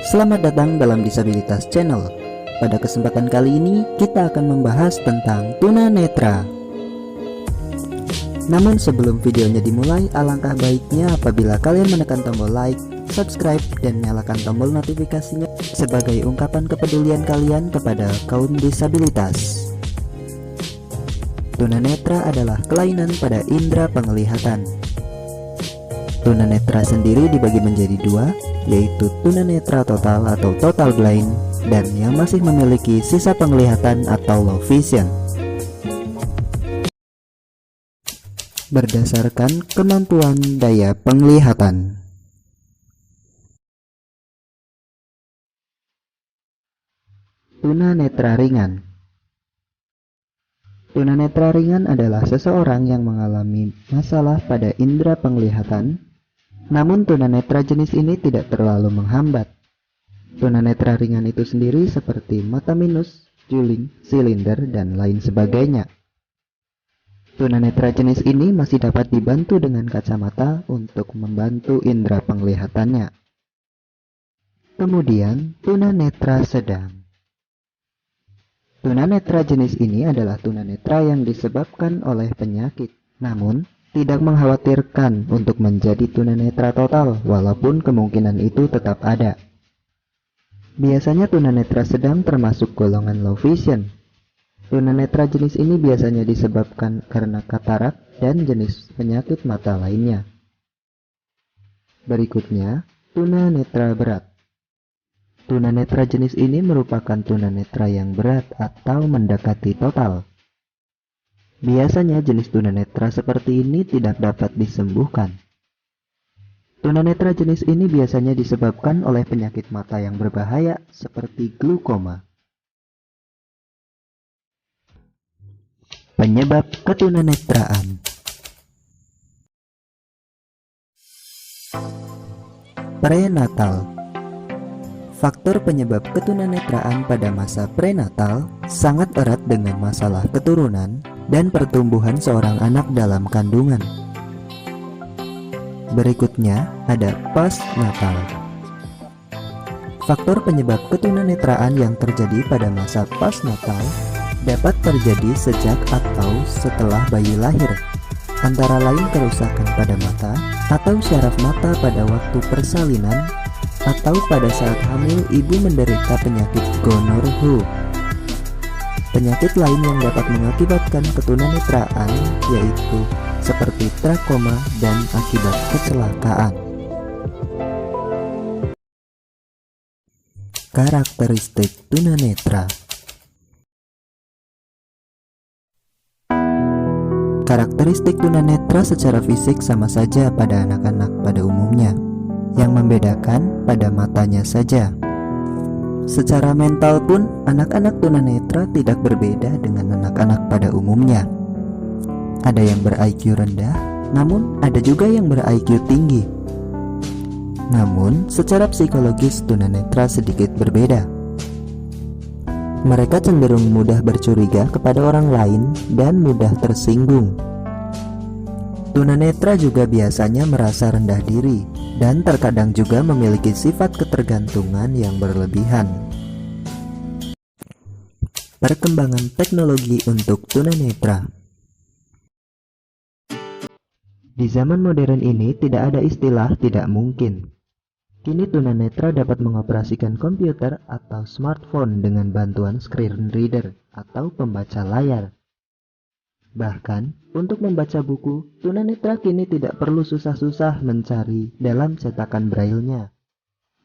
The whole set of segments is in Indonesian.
Selamat datang dalam Disabilitas Channel. Pada kesempatan kali ini kita akan membahas tentang tunanetra. Namun sebelum videonya dimulai, alangkah baiknya apabila kalian menekan tombol like, subscribe, dan nyalakan tombol notifikasinya sebagai ungkapan kepedulian kalian kepada kaum disabilitas. Tunanetra adalah kelainan pada indera penglihatan. Tunanetra sendiri dibagi menjadi dua, yaitu tunanetra total atau total blind, dan yang masih memiliki sisa penglihatan atau low vision. Berdasarkan kemampuan daya penglihatan. Tunanetra ringan. Tunanetra ringan adalah seseorang yang mengalami masalah pada indera penglihatan. Namun tunanetra jenis ini tidak terlalu menghambat. Tunanetra ringan itu sendiri seperti mata minus, juling, silinder, dan lain sebagainya. Tunanetra jenis ini masih dapat dibantu dengan kacamata untuk membantu indera penglihatannya. Kemudian, tunanetra sedang. Tunanetra jenis ini adalah tunanetra yang disebabkan oleh penyakit, namun tidak mengkhawatirkan untuk menjadi tunanetra total, walaupun kemungkinan itu tetap ada. Biasanya tunanetra sedang termasuk golongan low vision. Tunanetra jenis ini biasanya disebabkan karena katarak dan jenis penyakit mata lainnya. Berikutnya, tunanetra berat. Tunanetra jenis ini merupakan tunanetra yang berat atau mendekati total. Biasanya jenis tunanetra seperti ini tidak dapat disembuhkan. Tunanetra jenis ini biasanya disebabkan oleh penyakit mata yang berbahaya seperti glaukoma. Penyebab ketunanetraan. Prenatal. Faktor penyebab ketunanetraan pada masa prenatal sangat erat dengan masalah keturunan dan pertumbuhan seorang anak dalam kandungan. Berikutnya ada postnatal. Faktor penyebab ketunanetraan yang terjadi pada masa postnatal dapat terjadi sejak atau setelah bayi lahir, antara lain kerusakan pada mata atau syaraf mata pada waktu persalinan, atau pada saat hamil ibu menderita penyakit gonorrhea. Penyakit lain yang dapat mengakibatkan ketunanetraan yaitu seperti trakoma dan akibat kecelakaan. Karakteristik tunanetra. Karakteristik tunanetra secara fisik sama saja pada anak-anak pada umumnya. Yang membedakan pada matanya saja. Secara mental pun anak-anak tunanetra tidak berbeda dengan anak-anak pada umumnya. Ada yang ber-IQ rendah, namun ada juga yang ber-IQ tinggi. Namun secara psikologis tunanetra sedikit berbeda. Mereka cenderung mudah bercuriga kepada orang lain dan mudah tersinggung. Tunanetra juga biasanya merasa rendah diri dan terkadang juga memiliki sifat ketergantungan yang berlebihan. Perkembangan teknologi untuk tunanetra. Di zaman modern ini tidak ada istilah tidak mungkin. Kini tunanetra dapat mengoperasikan komputer atau smartphone dengan bantuan screen reader atau pembaca layar. Bahkan, untuk membaca buku, tunanetra kini tidak perlu susah-susah mencari dalam cetakan braille-nya.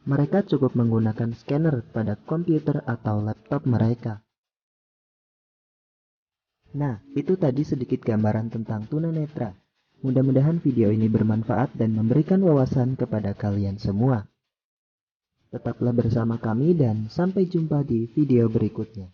Mereka cukup menggunakan scanner pada komputer atau laptop mereka. Nah, itu tadi sedikit gambaran tentang tunanetra. Mudah-mudahan video ini bermanfaat dan memberikan wawasan kepada kalian semua. Tetaplah bersama kami dan sampai jumpa di video berikutnya.